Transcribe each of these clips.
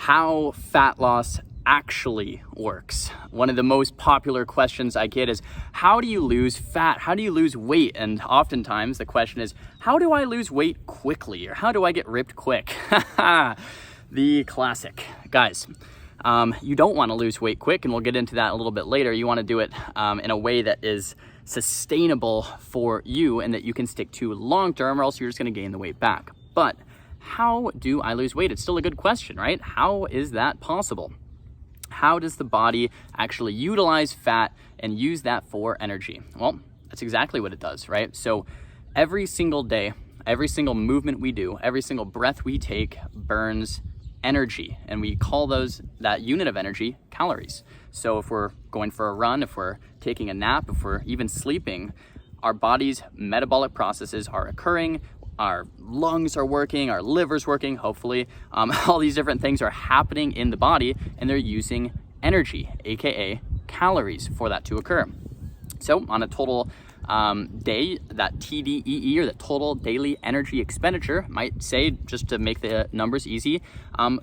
how fat loss actually works. One of the most popular questions I get is, how do you lose fat? How do you lose weight? And oftentimes the question is, how do I lose weight quickly? Or how do I get ripped quick? The classic. Guys, you don't want to lose weight quick, and we'll get into that a little bit later. You want to do it in a way that is sustainable for you and that you can stick to long term, or else you're just going to gain the weight back. But how do I lose weight? It's still a good question, right? How is that possible? How does the body actually utilize fat and use that for energy? Well, that's exactly what it does, right? So every single day, every single movement we do, every single breath we take burns energy, and we call that unit of energy calories. So if we're going for a run, if we're taking a nap, if we're even sleeping, our body's metabolic processes are occurring, our lungs are working, our liver's working, hopefully. All these different things are happening in the body, and they're using energy, aka calories, for that to occur. So on a total day, that TDEE, or the total daily energy expenditure, might say, just to make the numbers easy,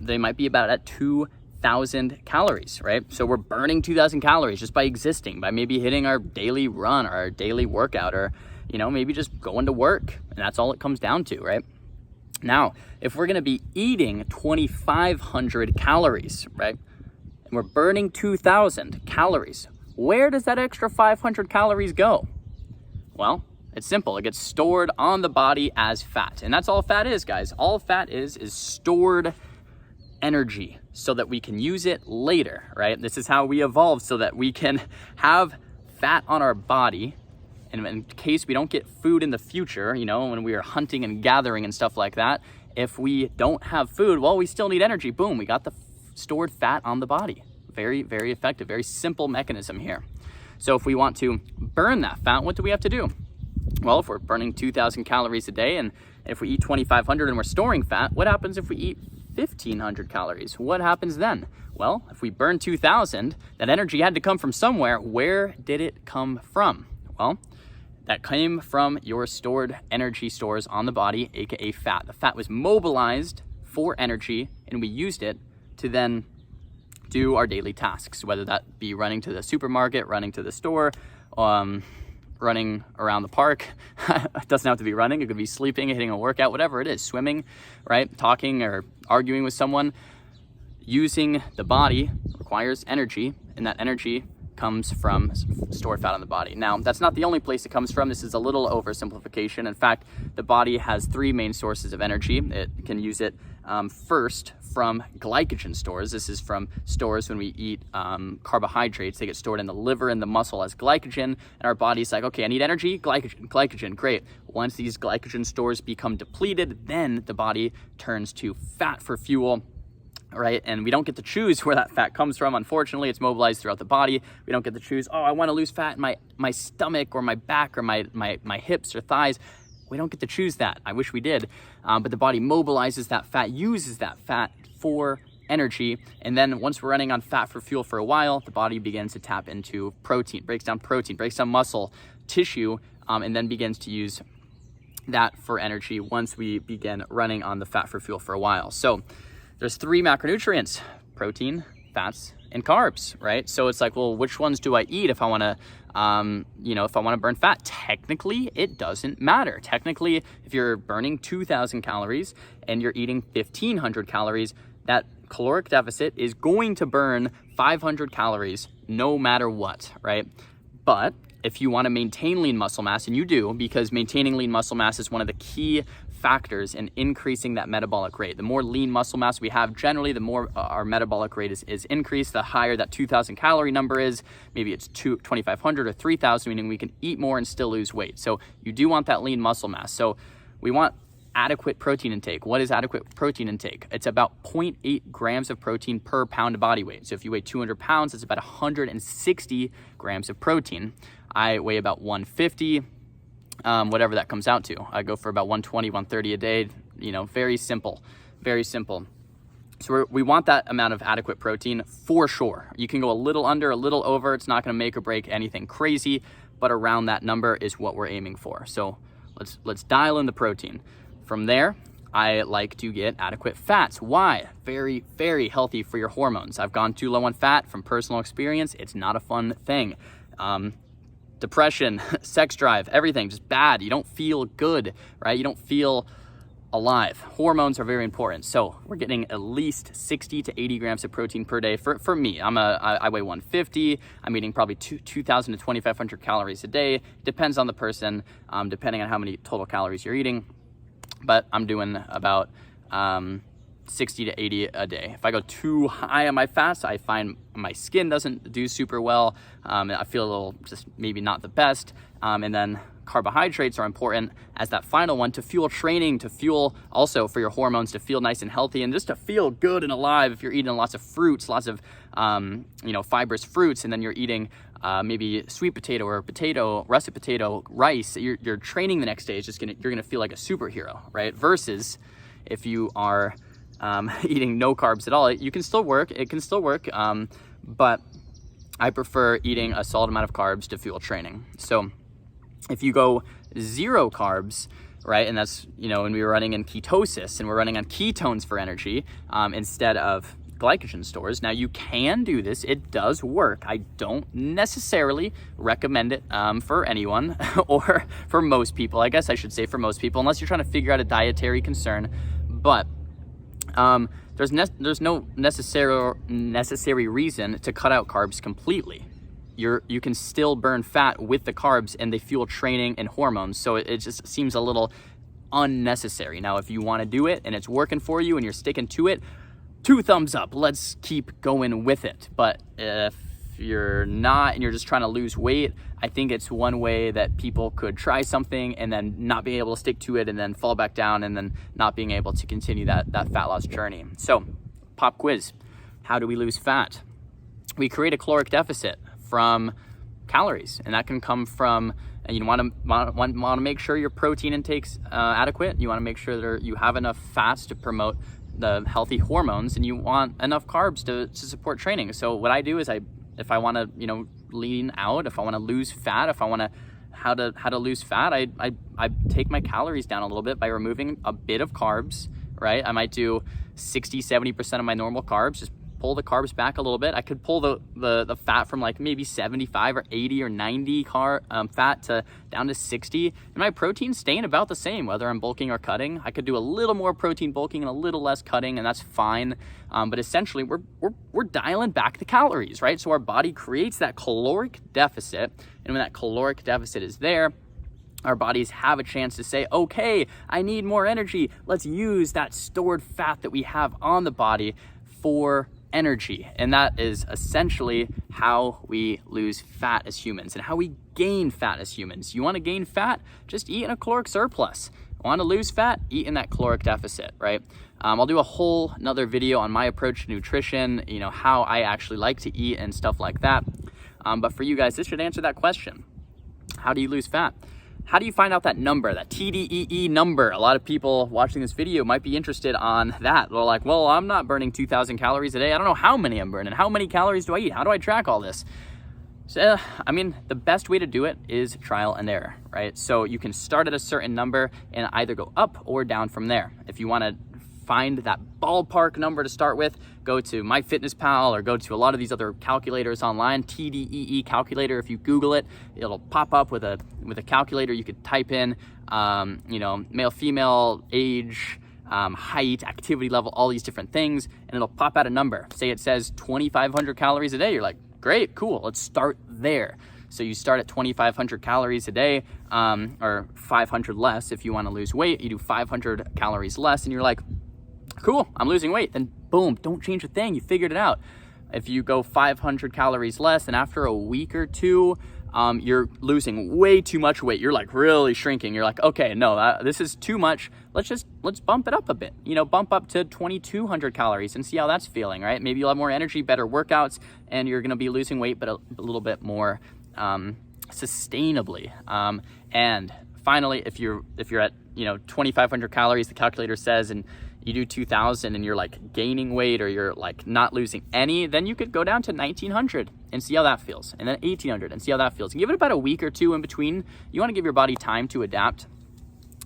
they might be about at 2,000 calories, right? So we're burning 2,000 calories just by existing, by maybe hitting our daily run or our daily workout, or maybe just going to work, and that's all it comes down to, right? Now, if we're gonna be eating 2,500 calories, right, and we're burning 2,000 calories, where does that extra 500 calories go? Well, it's simple. It gets stored on the body as fat, and that's all fat is, guys. All fat is stored energy so that we can use it later, right? This is how we evolved, so that we can have fat on our body, and in case we don't get food in the future, when we are hunting and gathering and stuff like that, if we don't have food, well, we still need energy. Boom, we got the stored fat on the body. Very, very effective, very simple mechanism here. So if we want to burn that fat, what do we have to do? Well, if we're burning 2,000 calories a day, and if we eat 2,500 and we're storing fat, what happens if we eat 1,500 calories? What happens then? Well, if we burn 2,000, that energy had to come from somewhere. Where did it come from? Well, that came from your stored energy stores on the body, aka fat. The fat was mobilized for energy, and we used it to then do our daily tasks, whether that be running to the supermarket, running to the store, running around the park. It doesn't have to be running. It could be sleeping, hitting a workout, whatever it is, swimming, right? Talking or arguing with someone. Using the body requires energy, and that energy comes from stored fat on the body. Now, that's not the only place it comes from. This is a little oversimplification. In fact, the body has three main sources of energy. It can use it first from glycogen stores. This is from stores when we eat carbohydrates. They get stored in the liver and the muscle as glycogen, and our body's like, okay, I need energy, glycogen, great. Once these glycogen stores become depleted, then the body turns to fat for fuel, right? And we don't get to choose where that fat comes from. Unfortunately, it's mobilized throughout the body. We don't get to choose, I want to lose fat in my stomach or my back or my hips or thighs. We don't get to choose that. I wish we did. But the body mobilizes that fat, uses that fat for energy. And then once we're running on fat for fuel for a while, the body begins to tap into protein, breaks down muscle, tissue, and then begins to use that for energy once we begin running on the fat for fuel for a while. So there's three macronutrients: protein, fats, and carbs, right? So it's like, well, which ones do I eat if I want to, if I want to burn fat? Technically, it doesn't matter. Technically, if you're burning 2,000 calories and you're eating 1,500 calories, that caloric deficit is going to burn 500 calories no matter what, right? But if you want to maintain lean muscle mass, and you do, because maintaining lean muscle mass is one of the key factors in increasing that metabolic rate. The more lean muscle mass we have, generally, the more our metabolic rate is increased, the higher that 2,000 calorie number is. Maybe it's 2,500 or 3,000, meaning we can eat more and still lose weight. So you do want that lean muscle mass. So we want adequate protein intake. What is adequate protein intake? It's about 0.8 grams of protein per pound of body weight. So if you weigh 200 pounds, it's about 160 grams of protein. I weigh about 150, whatever that comes out to. I go for about 120, 130 a day, very simple, very simple. So we want that amount of adequate protein for sure. You can go a little under, a little over. It's not going to make or break anything crazy, but around that number is what we're aiming for. So let's dial in the protein. From there, I like to get adequate fats. Why? Very, very healthy for your hormones. I've gone too low on fat from personal experience. It's not a fun thing. Depression, sex drive, everything just bad. You don't feel good, right? You don't feel alive. Hormones are very important. So we're getting at least 60 to 80 grams of protein per day. For me, I weigh 150. I'm eating probably 2,000 to 2,500 calories a day. Depends on the person, depending on how many total calories you're eating. But I'm doing about 60 to 80 a day. If I go too high on my fats, I find my skin doesn't do super well. I feel a little just maybe not the best. And then carbohydrates are important as that final one to fuel training, to fuel also for your hormones to feel nice and healthy, and just to feel good and alive. If you're eating lots of fruits, lots of fibrous fruits, and then you're eating maybe sweet potato or potato, russet potato, rice, you're training the next day. It's just you're gonna feel like a superhero, right? Versus if you are eating no carbs at all, it can still work, but I prefer eating a solid amount of carbs to fuel training. So if you go 0 carbs, right, and that's, when we were running in ketosis and we're running on ketones for energy instead of glycogen stores. Now you can do this, it does work. I don't necessarily recommend it for anyone or for most people. I guess I should say for most people, unless you're trying to figure out a dietary concern. But there's no necessary reason to cut out carbs completely. You can still burn fat with the carbs, and they fuel training and hormones. So it just seems a little unnecessary. Now, if you want to do it and it's working for you and you're sticking to it, 2 thumbs up. Let's keep going with it. But if you're not and you're just trying to lose weight, I think it's one way that people could try something and then not being able to stick to it and then fall back down and then not being able to continue that fat loss journey. So, pop quiz. How do we lose fat? We create a caloric deficit from calories, and that can come from, you want to make sure your protein intake's adequate. You want to make sure that you have enough fats to promote the healthy hormones, and you want enough carbs to support training. So what I do is if I want to lean out, if I want to lose fat, if I want to how to lose fat, I take my calories down a little bit by removing a bit of carbs, right? I might do 60-70% of my normal carbs, just pull the carbs back a little bit. I could pull the fat from like maybe 75 or 80 or 90 fat to down to 60, and my protein's staying about the same whether I'm bulking or cutting. I could do a little more protein bulking and a little less cutting, and that's fine. But essentially we're dialing back the calories, right? So our body creates that caloric deficit, and when that caloric deficit is there, our bodies have a chance to say, okay, I need more energy. Let's use that stored fat that we have on the body for energy. And that is essentially how we lose fat as humans and how we gain fat as humans. You want to gain fat? Just eat in a caloric surplus. Want to lose fat? Eat in that caloric deficit, right? I'll do a whole another video on my approach to nutrition, how I actually like to eat and stuff like that. But for you guys, this should answer that question. How do you lose fat? How do you find out that number, that TDEE number? A lot of people watching this video might be interested on that. They're like, well, I'm not burning 2,000 calories a day. I don't know how many I'm burning. How many calories do I eat? How do I track all this? So, the best way to do it is trial and error, right? So you can start at a certain number and either go up or down from there. If you want to find that ballpark number to start with, go to MyFitnessPal or go to a lot of these other calculators online. TDEE calculator, if you Google it, it'll pop up with a calculator. You could type in male, female, age, height, activity level, all these different things, and it'll pop out a number. Say it says 2,500 calories a day. You're like, great, cool, let's start there. So you start at 2,500 calories a day, or 500 less. If you want to lose weight, you do 500 calories less, and you're like, cool, I'm losing weight. Then boom, don't change a thing. You figured it out. If you go 500 calories less, and after a week or two, you're losing way too much weight. You're like really shrinking. You're like, okay, no, this is too much. Let's bump it up a bit. Bump up to 2,200 calories and see how that's feeling, right? Maybe you'll have more energy, better workouts, and you're going to be losing weight, but a little bit more sustainably. And finally, if you're at 2,500 calories, the calculator says, and you do 2,000 and you're like gaining weight or you're like not losing any, then you could go down to 1,900 and see how that feels, and then 1,800 and see how that feels. And give it about a week or two in between. You want to give your body time to adapt.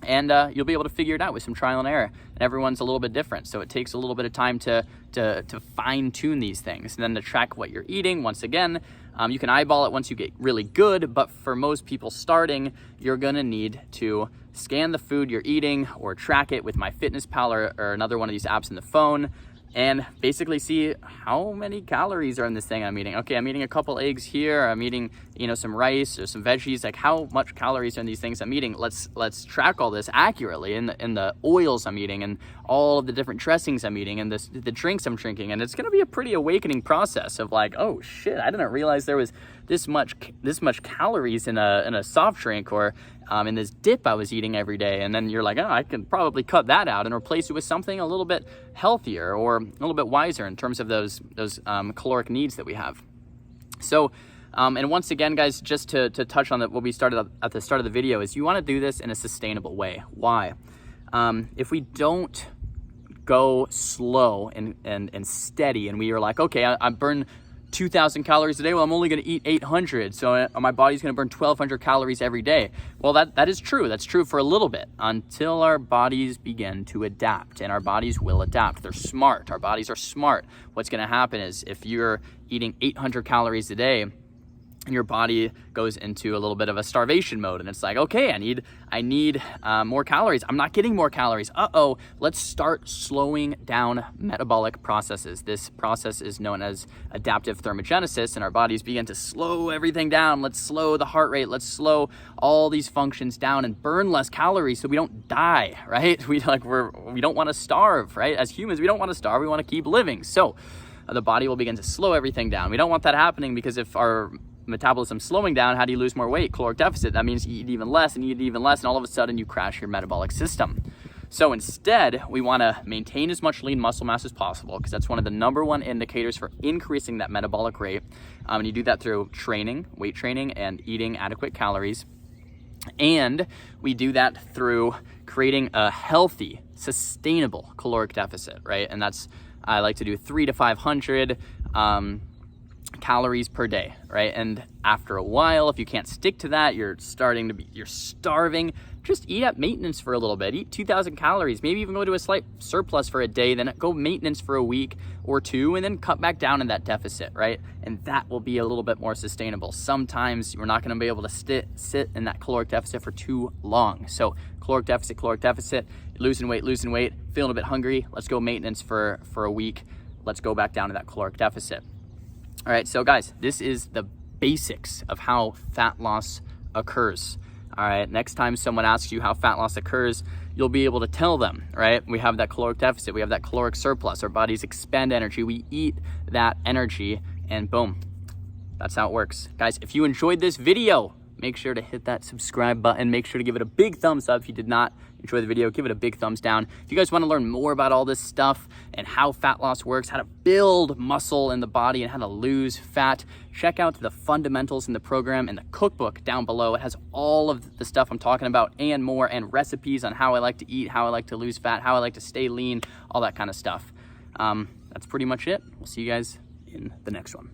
And you'll be able to figure it out with some trial and error. And everyone's a little bit different, so it takes a little bit of time to fine tune these things, and then to track what you're eating. Once again, you can eyeball it once you get really good, but for most people starting, you're gonna need to scan the food you're eating or track it with MyFitnessPal or another one of these apps in the phone, and basically see how many calories are in this thing I'm eating. Okay, I'm eating a couple eggs here, I'm eating, some rice or some veggies. Like, how much calories are in these things I'm eating? Let's track all this accurately in the oils I'm eating, and all of the different dressings I'm eating, and the drinks I'm drinking. And it's gonna be a pretty awakening process of like, oh shit, I didn't realize there was this much calories in a soft drink, or in this dip I was eating every day. And then you're like, oh, I can probably cut that out and replace it with something a little bit healthier or a little bit wiser in terms of those caloric needs that we have. So, and once again, guys, just to touch on what we started at the start of the video, is you want to do this in a sustainable way. Why? If we don't go slow and steady, and we are like, okay, I burn 2,000 calories a day, well, I'm only going to eat 800, so my body's going to burn 1,200 calories every day. Well, that is true. That's true for a little bit, until our bodies begin to adapt, and our bodies will adapt. They're smart. Our bodies are smart. What's going to happen is, if you're eating 800 calories a day, and your body goes into a little bit of a starvation mode, and it's like, okay, I need more calories. I'm not getting more calories. Let's start slowing down metabolic processes. This process is known as adaptive thermogenesis, and our bodies begin to slow everything down. Let's slow the heart rate. Let's slow all these functions down and burn less calories so we don't die, right? We don't want to starve, right? As humans, we don't want to starve. We want to keep living. So the body will begin to slow everything down. We don't want that happening, because if our metabolism slowing down, how do you lose more weight? Caloric deficit. That means you eat even less, and you eat even less, and all of a sudden you crash your metabolic system. So instead, we want to maintain as much lean muscle mass as possible, because that's one of the number one indicators for increasing that metabolic rate. And you do that through training, weight training, and eating adequate calories. And we do that through creating a healthy, sustainable caloric deficit, right? And I like to do 300 to 500 calories per day, right? And after a while, if you can't stick to that, you're starving, just eat at maintenance for a little bit. Eat 2,000 calories, maybe even go to a slight surplus for a day, then go maintenance for a week or two, and then cut back down in that deficit, right? And that will be a little bit more sustainable. Sometimes you're not going to be able to sit in that caloric deficit for too long. So caloric deficit, losing weight, feeling a bit hungry, let's go maintenance for a week. Let's go back down to that caloric deficit. All right, so guys, this is the basics of how fat loss occurs. All right, next time someone asks you how fat loss occurs, you'll be able to tell them, right? We have that caloric deficit, we have that caloric surplus, our bodies expend energy, we eat that energy, and boom, that's how it works. Guys, if you enjoyed this video, make sure to hit that subscribe button. Make sure to give it a big thumbs up. If you did not enjoy the video, give it a big thumbs down. If you guys want to learn more about all this stuff and how fat loss works, how to build muscle in the body, and how to lose fat, check out the fundamentals in the program and the cookbook down below. It has all of the stuff I'm talking about and more, and recipes on how I like to eat, how I like to lose fat, how I like to stay lean, all that kind of stuff. That's pretty much it. We'll see you guys in the next one.